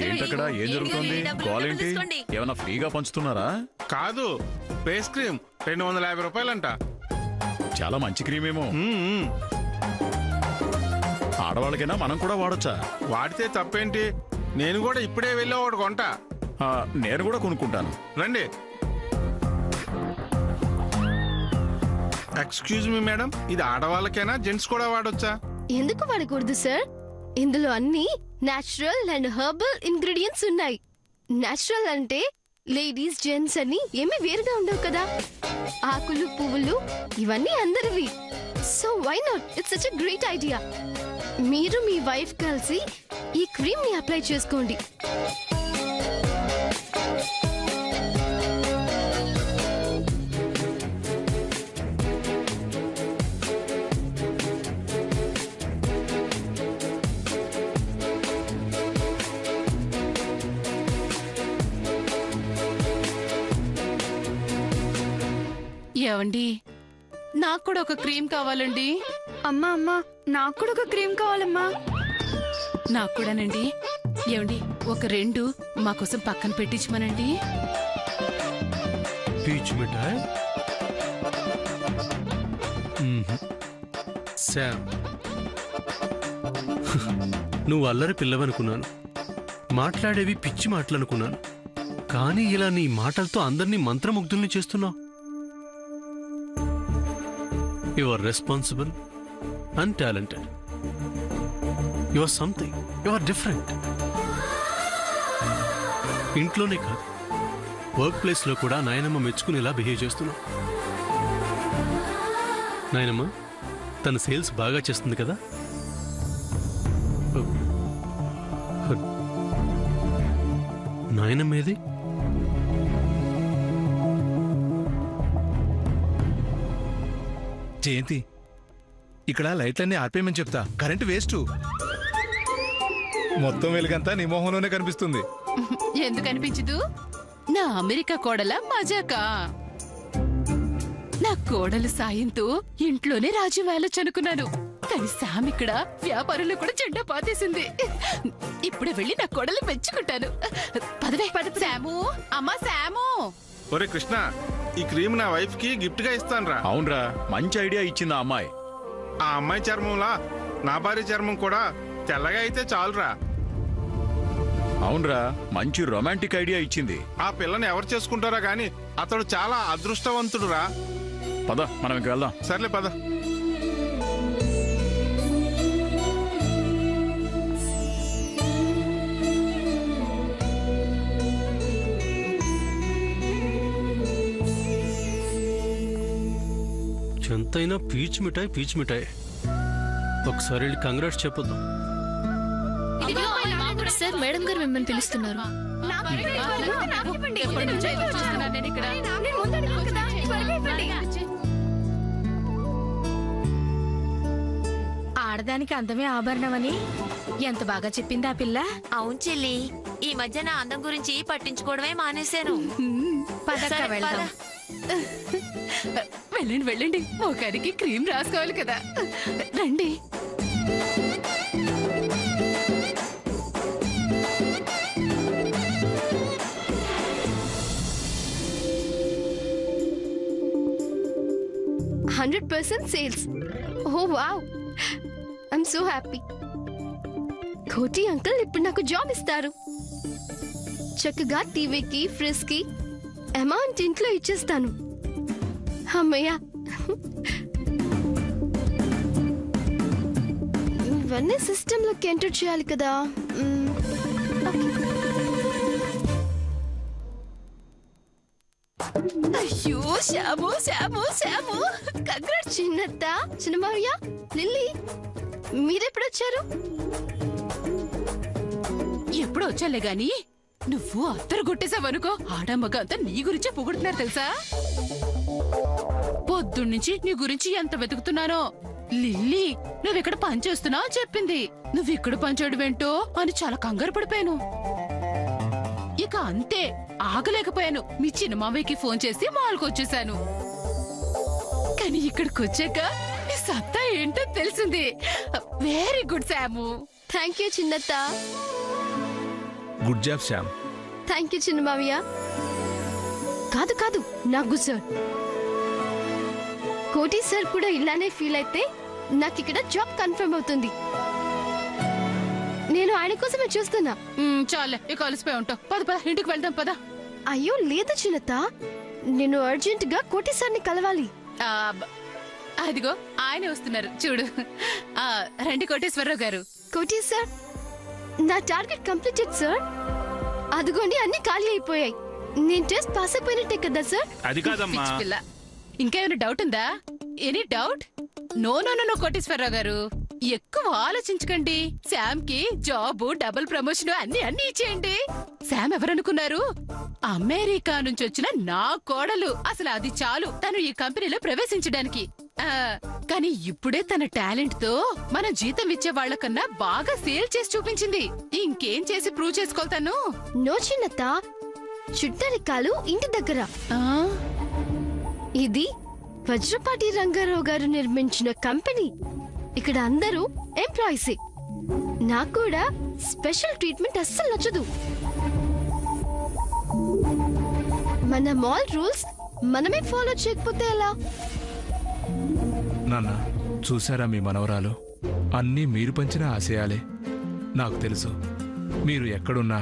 ఏంటక్కడ ఏం జరుగుతుంది? క్వాలిటీ ఏమన్నా ఫ్రీగా పంచుతున్నారా? కాదు, ఫేస్ క్రీమ్ 250 రూపాయలంట. చాలా మంచి క్రీమ్ ఏమో. ఆడవాళ్ళకైనా మనం కూడా వాడొచ్చా? వాడితే తప్పేంటి? నేను కూడా ఇప్పుడే వెళ్ళి ఒకటి కొంటా. నేను కూడా కొనుక్కుంటాను. రండి. ఎక్స్క్యూజ్ మీ మేడం, ఇది ఆడవాళ్ళకైనా జెంట్స్ కూడా వాడొచ్చా? ఎందుకు వాడకూడదు సార్? ఇందులో అన్ని నేచురల్ అండ్ హెర్బల్ ఇంగ్రీడియంట్స్ ఉన్నాయి. నేచురల్ అంటే లేడీస్ జెంట్స్ అని ఏమీ వేరుగా ఉండవు కదా. ఆకులు పువ్వులు ఇవన్నీ అందరివి. So why not? It's such a great idea. మీరు మీ వైఫ్ కలిసి ఈ క్రీమ్ ని అప్లై చేసుకోండి. ఏవండి, నాకు కూడా ఒక క్రీమ్ కావాలండి. అమ్మా అమ్మా, నాకు కూడా ఒక క్రీమ్ కావాలమ్మా. నాకు కూడానండి. ఏవండి, ఒక 2 మా కోసం పక్కన పెట్టించమనండి. పీచ్ మిఠాయి. శామ్, నువ్వు అల్లరి పిల్లవనుకున్నాను, మాట్లాడేవి పిచ్చి మాటలనుకున్నాను. కానీ ఇలా నీ మాటలతో అందరినీ మంత్రముగ్ధుల్ని చేస్తున్నావు. You are responsible and talented. You are something. You are different. ఇంట్లోనే కాదు, వర్క్ ప్లేస్లో కూడా నాయనమ్మ మెచ్చుకునేలా బిహేవ్ చేస్తున్నావు. నాయనమ్మ తన సేల్స్ బాగా చేస్తుంది కదా? నాయనమ్మేది? జయంతి, ఇక్కడ లైట్లన్నీ ఆర్పేయమని చెప్తా. Current waste. మొత్తం వెలుగంతా నీ మొహంలోనే కనిపిస్తుంది. ఎందుకు అనిపించదు? నా అమెరికా కోడల మజాకా. నా కోడలు సాయంతో ఇంట్లోనే రాజ్యం వేలొచ్చనుకున్నాను. కానీ శామ్ ఇక్కడ వ్యాపారంలో కూడా చెడ్డ పాతేసింది. ఇప్పుడే వెళ్ళి నా కోడలు మెచ్చుకుంటాను. పదవే పద. శాము, అమ్మా శాము. ఒరే కృష్ణ, ఈ క్రీమ్ నా వైఫ్ కి గిఫ్ట్ గా ఇస్తానురా. అవునరా, మంచి ఐడియా ఇచ్చింది ఆ అమ్మాయి. ఆ అమ్మాయి చర్మంలా నా భార్య చర్మం కూడా తెల్లగా అయితే చాలురా. అవునరా, మంచి రొమాంటిక్ ఐడియా ఇచ్చింది. ఆ పిల్లని ఎవరు చేసుకుంటారా గాని అతడు చాలా అదృష్టవంతుడురా. పద, మనం ఇంక వెళ్దాం. సర్లే పద. ఎంతైనా పీచ్ మిఠాయి పీచ్ మిఠాయి. ఒకసారి వెళ్ళి కంగ్రాట్స్ చెప్పొద్దాం. సార్, మేడం గారు మిమ్మల్ని పిలుస్తున్నారు. ఆడదానికి అందమే ఆభరణమని ఎంత బాగా చెప్పింది ఆ పిల్ల. అవును చెల్లి, ఈ మధ్య నా అందం గురించి పట్టించుకోవడమే మానేశాను. వెళ్ళండి వెళ్ళండి, ఒకరికి క్రీమ్ రాసుకోవాలి కదా. రండి. Sales. Oh wow, I'm so happy. Koti uncle ఇప్పుడు నాకు జాబ్ ఇస్తారు. చక్కగా టీవీకి ఫ్రిడ్జ్ కి అమౌంట్ ఇంట్లో ఇచ్చేస్తాను. అమ్మయ్యా, ఇవన్నీ సిస్టంలోకి ఎంటర్ చేయాలి కదా. ఓకే. అయ్యో శ్యాము శ్యాము శ్యాము కంగ్రాట్స్. చిన్నత్త, చిన్నమావయ్య, లిల్లీ, మీరెప్పుడు వచ్చారు? ఎప్పుడు వచ్చాలే గాని నువ్వు అత్తరు కొట్టేసావనుకో ఆడమ్మగా అంతా నీ గురించే పొగుడుతున్నారు తెలుసా. పొద్దున్నుంచి నీ గురించి ఎంత వెతుకుతున్నానో. లిల్లీ నువ్వెక్కడ పని చేస్తున్నావు చెప్పింది. నువ్విక్కడ పనిచేయడమేంటో అని చాలా కంగారు పడిపోయాను. ఇక అంతే ఆగలేకపోయాను. మీ చిన్న మామయ్యకి ఫోన్ చేసి మాల్కి వచ్చేసాను. కానీ ఇక్కడికి వచ్చాక నీ సత్తా ఏంటో తెలిసింది. Very good Samu. Thank you చిన్నత్త. Good job Shyam. Thank you చిన్నమావయ్య. కాదు కాదు నాగు సార్. కోటి సార్ కూడా ఇలానే ఫీల్ అయితే నాకు ఇక్కడ జాబ్ కన్ఫర్మ్ అవుతుంది. నేను ఆయన కోసమే చూస్తున్నా. చాలే ఇక కలిసిపోయి ఉంటావు. పద పద ఇంటికి వెళ్దాం పద. అయ్యో లేదు చిన్నత్త, నేను అర్జెంట్ గా కోటి సార్ని కలవాలి. అదిగో ఆయనే వస్తున్నారు చూడు. రండి కోటేశ్వరరావు గారు. కోటి సార్, నా టార్గెట్ కంప్లీటెడ్ సార్. అదిగోండి అన్ని ఖాళీ అయిపోయాయి. నేను టెస్ట్ పాస్ అయిపోయినట్టే కదా సార్? అది కాదమ్మా. పిచ్చి పిల్ల. ఇంకేమైనా డౌట్ ఉందా? Any doubt? No no no Koteswararao garu, ఎక్కువ ఆలోచించకండి. శామ్ కి జాబ్, డబుల్ ప్రమోషన్ అన్ని ఇచ్చేయండి. శామ్ ఎవరనుకున్నారు? అమెరికా నుంచి వచ్చిన నా కోడలు. అసలు అది చాలు తను ఈ కంపెనీలో ప్రవేశించడానికి. కానీ ఇప్పుడే తన టాలెంట్ తో మన జీతం ఇచ్చే వాళ్ళకన్నా బాగా సేల్ చేసి చూపించింది. ఇంకేం చేసి ప్రూవ్ చేసుకోతాను? నో చిన్నత్త, చుట్టరికాలు ఇంటి దగ్గర. ఇది వజ్రపాటి రంగారావు గారు నిర్మించిన కంపెనీ. ఇక్కడ అందరూ ఎంప్లాయీసే. నాకు కూడా స్పెషల్ ట్రీట్మెంట్ అస్సలు నచ్చదు. మన మాల్ రూల్స్ మనమే ఫాలో చేయకపోతే ఎలా? నాన్న చూసారా మీ మనవరాలు? అన్నీ మీరు పంచిన ఆశయాలే. నాకు తెలుసు మీరు ఎక్కడున్నా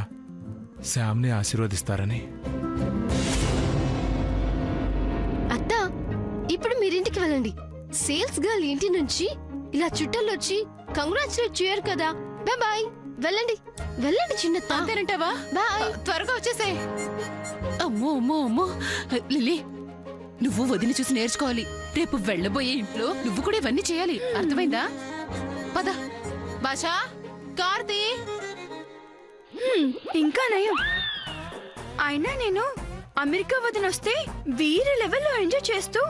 శ్యామ్ని ఆశీర్వదిస్తారని. అత్త, ఇప్పుడు మీరింటికి వెళ్ళండి. సేల్స్ గర్ల్ ఇంటి నుంచి ఇలా చుట్టాలు వచ్చి కంగ్రాచులేట్ చేయరు కదా. Bye bye. వెళ్ళండి వెళ్ళండి చిన్నత్త. అంతేనంటావా? బాయ్. త్వరగా వచ్చేసే. అమ్మో అమ్మో అమ్మో. లిల్లీ నువ్వు వదిలి చూసి నేర్చుకోవాలి. రేపు వెళ్ళబోయే ఇంట్లో నువ్వు కూడా ఇవన్నీ చేయాలి. అర్థమైందా? పద. బాషా, కార్తీ. ఇంకా నయం. అయినా నేను అమెరికా వదినొస్తే వీరి లెవెల్లో ఎంజాయ్ చేస్తూ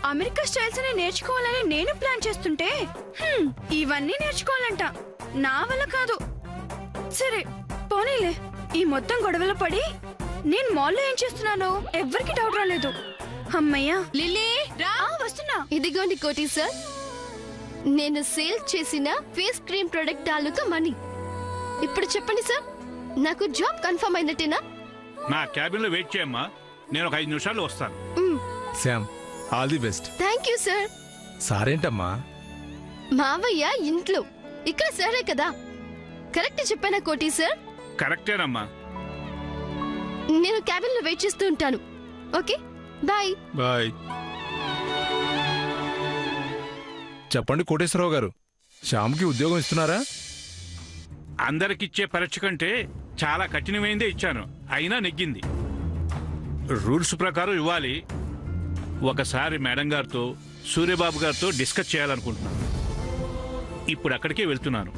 అమెరికా స్టైల్స్ అని నేర్చుకోవాలని నేను ప్లాన్ చేస్తుంటే ఇవన్నీ నేర్చుకోవాలంట. నా వల్ల కాదు. సరే పోనీలే. ఈ మొత్తం గొడవలు పడి నేను మాల్లో ఏం చేస్తున్నానో ఎవ్వరికి డౌట్ రాలేదు. అమ్మయ్యా. లిల్లీ రా. వస్తున్నా. ఇదిగోండి కోటి సార్, నేను సేల్ చేసిన ఫేస్ క్రీమ్ ప్రొడక్ట్ తాలూకా మనీ. ఇప్పుడు చెప్పండి సార్, నాకు జాబ్ కన్ఫర్మ్ అయినట్టేనా? నా క్యాబిన్ లో వెయిట్ చేయమ్మా. నేను ఒక 5 నిమిషాల్లో వస్తాను. Shyam all the best. Thank you sir. సారేంటమ్మా? మావయ్య ఇంట్లో, ఇక్కడ సరే కదా? కరెక్ట్ చెప్పానా కోటి సార్? కరెక్టేనమ్మా. నేను క్యాబిన్ లో వెయిట్ చేస్తూ ఉంటాను. Okay bye. బాయ్. చెప్పండి కోటేశ్వరరావు గారు, శ్యామ్కి ఉద్యోగం ఇస్తున్నారా? అందరికిచ్చే పరీక్ష కంటే చాలా కఠినమైందే ఇచ్చాను. అయినా నెగ్గింది. రూల్స్ ప్రకారం ఇవ్వాలి. ఒకసారి మేడం గారితో, సూర్యబాబు గారితో డిస్కస్ చేయాలనుకుంటున్నాను. ఇప్పుడు అక్కడికే వెళ్తున్నాను.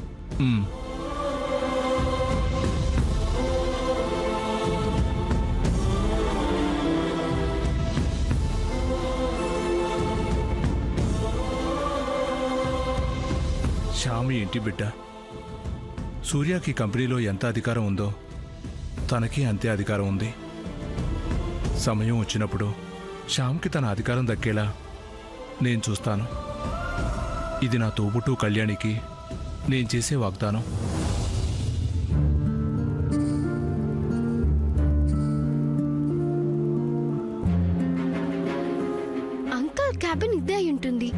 శ్యామి ఇంటి బిడ్డ. సూర్యకి కంపెనీలో ఎంత అధికారం ఉందో తనకి అంతే అధికారం ఉంది. సమయం వచ్చినప్పుడు శ్యామ్కి తన అధికారం దక్కేలా నేను చూస్తాను. ఇది నా తోబుట్టు కళ్యాణికి నేను చేసే వాగ్దానం. అంకల్ క్యాబిన్ ఇదే అయి ఉంటుంది.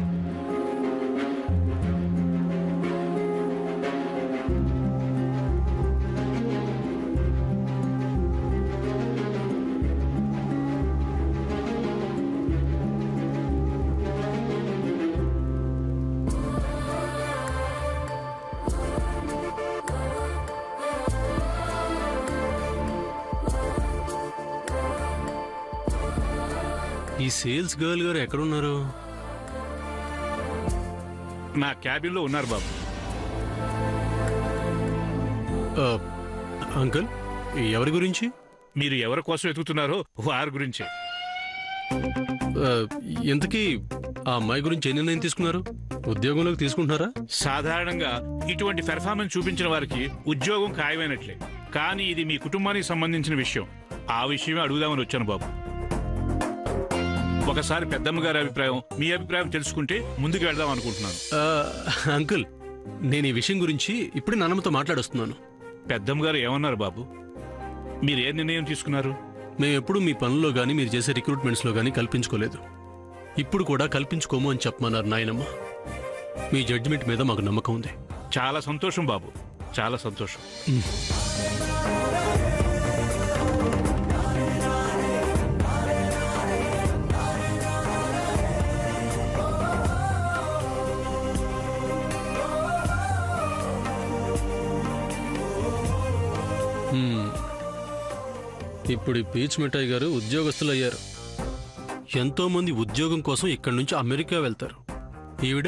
ఈ సేల్స్ గర్ల్ గారు ఎక్కడున్నారు? నా క్యాబిన్ లో ఉన్నారు బాబు. అంకుల్, ఎవరి గురించి? మీరు ఎవరి కోసం వెతుకుతున్నారో వారి గురించే. ఇంతకీ ఆ అమ్మాయి గురించి ఏ నిర్ణయం తీసుకున్నారు? ఉద్యోగంలోకి తీసుకుంటున్నారా? సాధారణంగా ఇటువంటి పెర్ఫార్మెన్స్ చూపించిన వారికి ఉద్యోగం ఖాయమైనట్లే. కానీ ఇది మీ కుటుంబానికి సంబంధించిన విషయం. ఆ విషయమే అడుగుదామని వచ్చాను బాబు. ఒకసారి పెద్దమ్మ గారి అభిప్రాయం, మీ అభిప్రాయం తెలుసుకుంటే ముందుకు వెళ్దాం అనుకుంటున్నాను. అంకుల్, నేను ఈ విషయం గురించి ఇప్పుడు నాన్నమ్మతో మాట్లాడొస్తున్నాను. పెద్దమ్మ గారు ఏమన్నారు బాబు? మీరు ఏ నిర్ణయం తీసుకున్నారు? మేము ఎప్పుడు మీ పనుల్లో గానీ మీరు చేసే రిక్రూట్మెంట్స్లో గానీ కల్పించుకోలేదు. ఇప్పుడు కూడా కల్పించుకోము అని చెప్పమన్నారు నాయనమ్మ. మీ జడ్జిమెంట్ మీద మాకు నమ్మకం ఉంది. చాలా సంతోషం బాబు, చాలా సంతోషం. ఇప్పుడు ఈ పీచ్ మిఠాయి గారు ఉద్యోగస్తులు అయ్యారు. ఎంతో మంది ఉద్యోగం కోసం ఇక్కడి నుంచి అమెరికా వెళ్తారు. ఈవిడ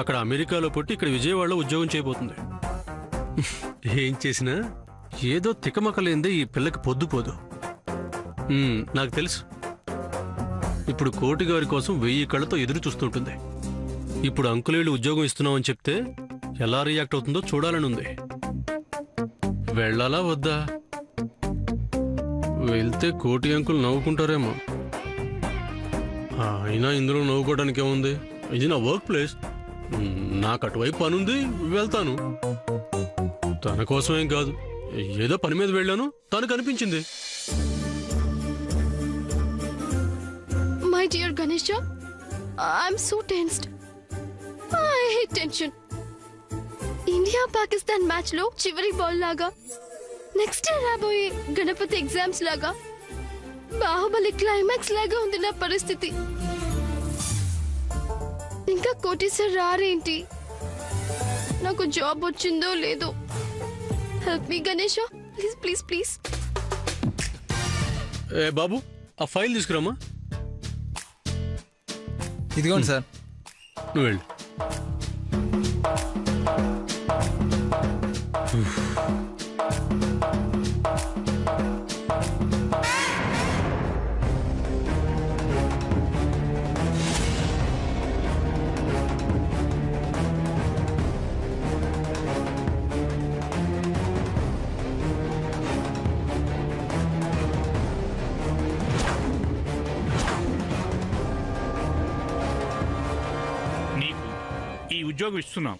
అక్కడ అమెరికాలో పుట్టి ఇక్కడ విజయవాడలో ఉద్యోగం చేయబోతుంది. ఏం చేసినా ఏదో తికమకలేందే ఈ పిల్లకి పొద్దుపోదు. నాకు తెలుసు. ఇప్పుడు కోటి గారి కోసం 1000 కళ్ళతో ఎదురు చూస్తుంటుంది. ఇప్పుడు అంకులేళ్ళు ఉద్యోగం ఇస్తున్నామని చెప్తే ఎలా రియాక్ట్ అవుతుందో చూడాలని ఉంది. వెళ్ళాలా వద్దా? వెళ్తే కోటి అంకులు నవ్వుకుంటారేమో. అయినా ఇందులో నవ్వుకోవడానికి ఏముంది? ఇది నా వర్క్ ప్లేస్. నాకు అటువైపు పనుంది, వెళ్తాను. తన కోసమేం కాదు, ఏదో పని మీద వెళ్ళాను, తనకు అనిపించింది. My dear Ganesh, I'm so tensed. I hate tension. India Pakistan match లో చివరి బాల్ లాగా, నెక్స్ట్ ఇయర్ రాబోయే గణపతి ఎగ్జామ్స్ లాగా, బాహుబలి క్లైమాక్స్ లాగా ఉంది నా పరిస్థితి. ఇంకా కోటి సార్ రారేంటి? నాకు జాబ్ వచ్చిందో లేదో. Help me Ganesh, please please please. ఏ బాబు, ఆ ఫైల్ తీసుకురామా. ఇదిగోండి సార్. నువ్వు వెళ్ళు. నీకు ఈ ఉద్యోగం ఇస్తున్నాం.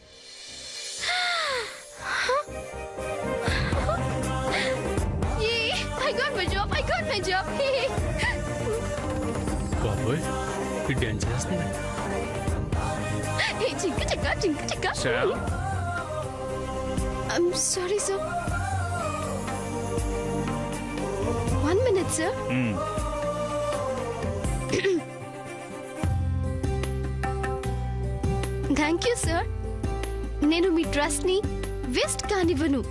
బాబోయ్, డాన్స్ చేస్తుంది. Sir, I'm sorry, sir. 1 minute, sir. Thank you sir. నేను మీ ట్రస్ట్ ని వేస్ట్ కానివ్వను.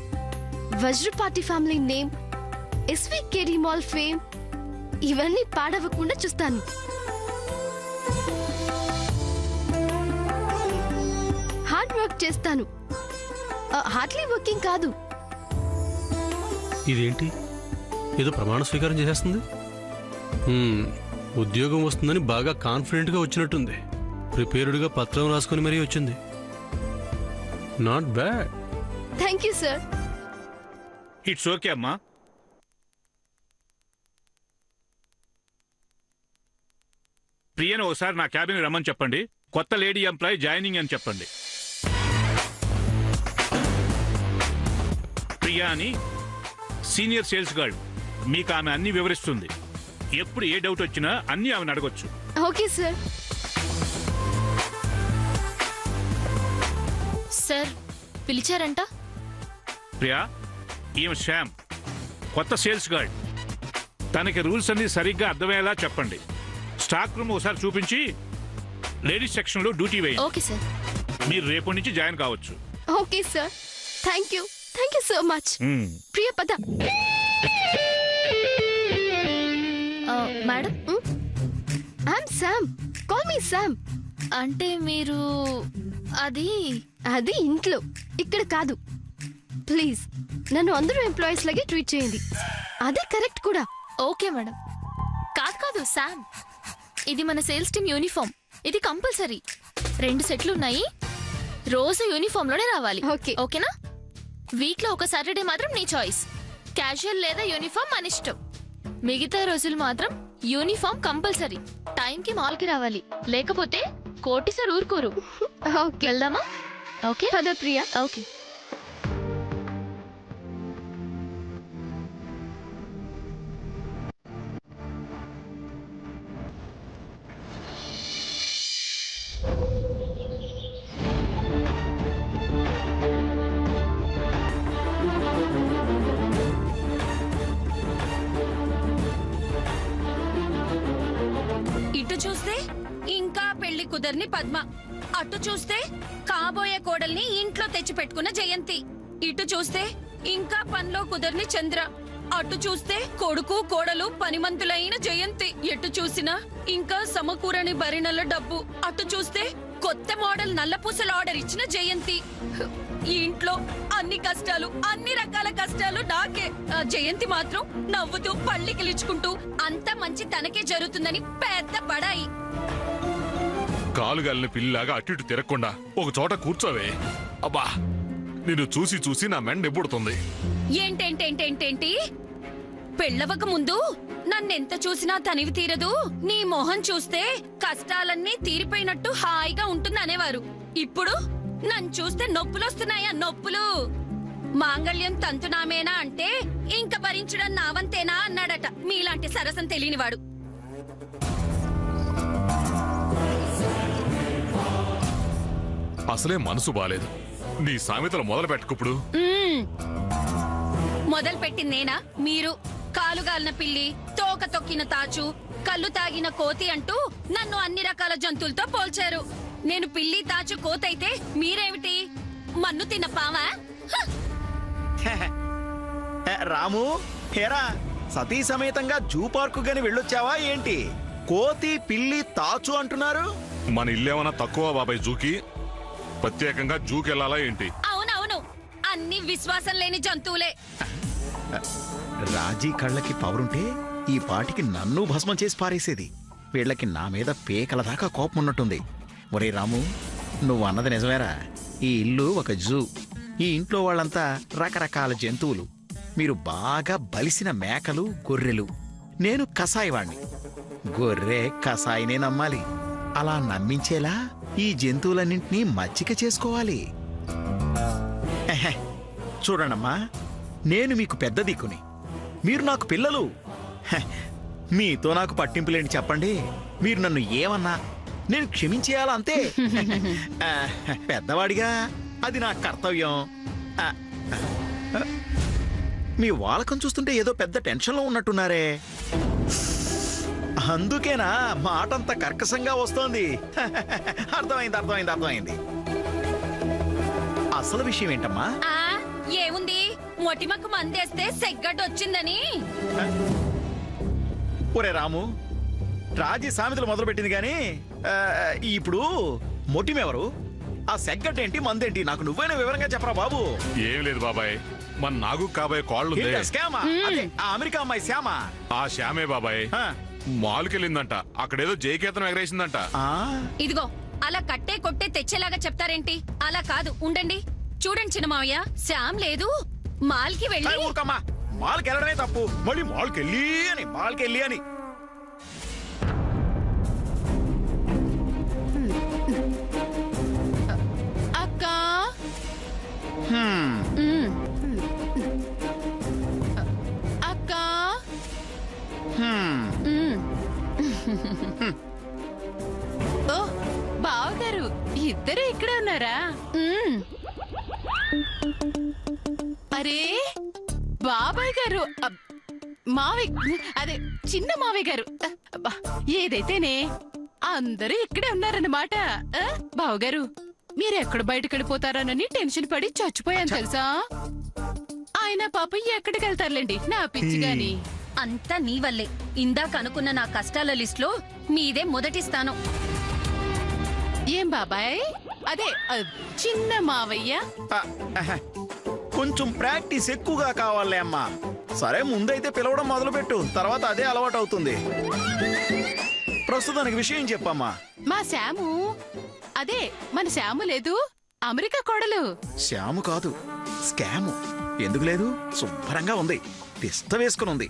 వజ్రపాటి ఫ్యామిలీ నేమ్, ఎస్వి కేరీ మాల్ ఫేమ్ ఇవన్నీ పాడవకుండా చూస్తాను. హార్డ్ వర్క్ చేస్తాను. హార్డ్లీ వర్కింగ్ కాదు. ఇదేంటి, ఏదో ప్రమాణ స్వీకారం చేసేస్తుంది. ఉద్యోగం వస్తుందని బాగా కాన్ఫిడెంట్ గా వచ్చినట్టుంది. ప్రిపేర్డ్గా పత్రం రాసుకొని మరీ వచ్చింది. Not bad. Thank you sir. It's okay అమ్మా. ప్రియను ఒకసారి నా క్యాబిన్ రమ్మని చెప్పండి. కొత్త లేడీ ఎంప్లాయీ జాయినింగ్ అని చెప్పండి. ప్రియా అని సీనియర్ సేల్స్ గర్ల్. మీకు ఆమె అన్ని వివరిస్తుంది. ఎప్పుడు ఏ డౌట్ వచ్చినా అన్ని ఆమెను అడగొచ్చు. Okay sir. సార్ పిలిచారంట. ప్రియా, ఈమె శ్యామ్, కొత్త సేల్స్ గర్ల్. తనకి రూల్స్ అన్ని సరిగ్గా అర్థమయ్యేలా చెప్పండి. స్టాక్ రూమ్ ఒకసారి చూపించి లేడీస్ సెక్షన్ లో డ్యూటీ వేయండి. Okay sir. మీరు రేపటి నుంచి జాయిన్ కావచ్చు. Okay sir. Thank you so much. Priya పద. Madam Sam call me Sam. అంటే మీరు అది అది ఇంట్లో, ఇక్కడ కాదు. ప్లీజ్ నన్ను అందరూ ఎంప్లాయీస్ లాగే ట్రీట్ చేయండి, అదే కరెక్ట్ కూడా. Okay madam. కాదు శామ్, ఇది మన సేల్స్ టీమ్ యూనిఫామ్. ఇది కంపల్సరీ. 2 సెట్లు ఉన్నాయి, రోజు యూనిఫామ్ లోనే రావాలి. ఓకే. ఓకేనా? వీక్ లో ఒక సాటర్డే మాత్రం నీ చాయిస్. క్యాజువల్ లేదా యూనిఫామ్ మన ఇష్టం. మిగతా రోజులు మాత్రం యూనిఫామ్ కంపల్సరీ. టైం కి మాల్ కి రావాలి, లేకపోతే కోటి సార్ ఊరుకోరు. ఓకే వెళ్దామా? ఓకే పద ప్రియా. ఓకే. ఇటు చూస్తే ఇంకా పెళ్లి కుదర్ని పద్మ, అటు చూస్తే కాబోయే కోడల్ని ఇంట్లో తెచ్చి పెట్టుకున్న జయంతి, ఇటు చూస్తే ఇంకా పనిలో కుదర్ని చంద్ర, అటు చూస్తే కొడుకు కోడలు పనిమంతులైన జయంతి, ఎటు చూసినా ఇంకా సమకూరని బరినెల డబ్బు, అటు చూస్తే కొత్త మోడల్ నల్లపూసల ఆర్డర్ ఇచ్చిన జయంతి. ఈ ఇంట్లో అన్ని కష్టాలు, అన్ని రకాల కష్టాలు నాకే. ఆ జయంతి మాత్రం నవ్వుతూ పళ్ళి కిలుచుకుంటూ అంత మంచి తనకే జరుగుతుందని పెద్ద బడాయి. కాలుగాలిన పిల్లిలాగా అటు ఇటు తిరగకుండా ఒక చోట కూర్చోవే. అబ్బా, నిన్ను చూసి చూసి నా మెండ ఎప్పుడుతుంది. ఏంటేంటేంటేంటేంటి? పెళ్ళవక ముందు నన్నెంత చూసినా తనివి తీరదు, నీ మొహం చూస్తే కష్టాలన్నీ తీరిపోయినట్టు హాయిగా ఉంటుందనేవారు. ఇప్పుడు నన్ను చూస్తే నొప్పులొస్తున్నాయా? నొప్పులు. మాంగళ్యం తంతునామేనా అంటే ఇంక భరించడం నావంతేనా అన్నాడట మీలాంటి సరసం తెలియనివాడు. అసలే మనసు బాలేదు. నీ సామెతలు మొదలు పెట్టుకుప్పుడు. మొదలు పెట్టిందేనా మీరు? కాలుగాలిన పిల్లి, తోక తొక్కిన తాచు, కళ్ళు తాగిన కోతి అంటూ నన్ను అన్ని రకాల జంతువులతో పోల్చారు. నేను పిల్లి, తాచు, కోతైతే మీరేమిటి? మన్ను తిన్న పావా? రాము, హేరా, సతీ సమేతంగా జూ పార్కు గాని వెళ్ళొచ్చావా ఏంటి? కోతి, పిల్లి, తాచు అంటున్నారు. మన ఇల్లేమన్నా తక్కువ బాబాయ్ జూకి? ప్రత్యేకంగా జూకెళ్ళాలా ఏంటి? అవునవును, అన్ని విశ్వాసం లేని జంతువులే. రాజీ కళ్ళకి పవరుంటే ఈ పాటికి నన్ను భస్మం చేసి పారేసేది. వీళ్ళకి నా మీద పేకల దాకా కోపం ఉన్నట్టుంది. ఒరే రాము, నువ్వు అన్నది నిజమేరా. ఈ ఇల్లు ఒక జూ. ఈ ఇంట్లో వాళ్ళంతా రకరకాల జంతువులు. మీరు బాగా బలిసిన మేకలు, గొర్రెలు. నేను కసాయివాణ్ణి. గొర్రె కసాయినే నమ్మాలి. అలా నమ్మించేలా ఈ జంతువులన్నింటినీ మచ్చిక చేసుకోవాలి. ఎహె, చూడండమ్మా, నేను మీకు పెద్ద దిక్కుని, మీరు నాకు పిల్లలు. హె, మీతో నాకు పట్టింపులేంటి చెప్పండి? మీరు నన్ను ఏమన్నా నేను క్షమించేయాలా అంతే. పెద్దవాడిగా అది నా కర్తవ్యం. మీ వాలకం చూస్తుంటే ఏదో పెద్ద టెన్షన్లో ఉన్నట్టున్నారే. అందుకేనా మాటంత కర్కశంగా వస్తోంది? అర్థమైంది అర్థమైంది అర్థమైంది. అసలు విషయం ఏంటమ్మా? ఏముంది, మొటిమకు మందేస్తే సెగ్గడ్డు వచ్చిందని. ఒరే రాము, రాజీ సామెతలు మొదలుపెట్టింది గాని ఇప్పుడు మొటిమెవరు? ఆ సెగ్గడ్డేంటి, మందేంటి? నాకు నువ్వైనా వివరంగా చెప్పరా బాబు. ఏం లేదు బాబాయ్, మన నాగు కాబోయే కాళ్ళుందే. ఆ అమెరికా అమ్మాయి శ్యామ. ఆ శ్యామే బాబాయ్ మాలుకెళ్ళిందంట. అక్కడేదో జయకేతనం ఎగరేసిందంట. ఇదిగో, అలా కట్టే కొట్టే తెచ్చేలాగా చెప్తారేంటి? అలా కాదు, ఉండండి. చూడండి చిన్నమావయ్య, శ్యామ్ లేదు, మాల్కి వెళ్ళి. ఊరుకమ్మా, మాల్కి వెళ్ళడమే తప్పు, మళ్ళీ మాల్కెళ్ళి అని మాల్కెళ్ళి అని. అక్క, అక్క, ఓ బావగారు, ఇద్దరు ఇక్కడే ఉన్నారా? అరే బాబాయ్ గారు, మావయ్య, అదే చిన్న మావయ్య గారు. అబ్బా, ఏదైతేనే అందరూ ఇక్కడే ఉన్నారన్నమాట. బావగారు, మీరు ఎక్కడ బయటకు వెళ్ళిపోతారోనని టెన్షన్ పడి చచ్చిపోయాను తెలుసా. ఆయన పాపం ఎక్కడికి వెళ్తారులేండి, నా పిచ్చి గాని. అంతా నీ వల్లే. ఇందాక అనుకున్న నా కష్టాల లిస్ట్లో మీదే మొదటి స్థానం. ఏం బాబాయ్ అదే చిన్న మావయ్య కొంచెం ప్రాక్టీస్ ఎక్కువగా కావాలే అమ్మా. సరే ముందైతే పిలవడం మొదలుపెట్టు, తర్వాత అదే అలవాటు అవుతుంది. ప్రస్తుతానికి విషయం చెప్పమ్మా. మా శాము అదే మన శాము లేదు అమెరికా కోడలు. శ్యాము కాదు, స్కాము. ఎందుకు లేదు? శుభ్రంగా ఉంది, పిస్త వేసుకుని ఉంది.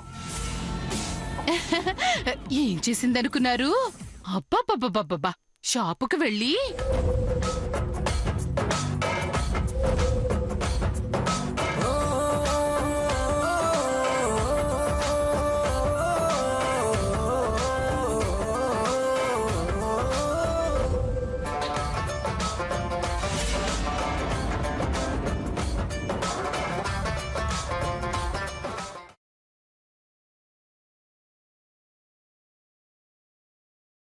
ఏం చేసిందనుకున్నారు? అబ్బబ్బబ్బబ్బబ్బా షాపుకు వెళ్ళి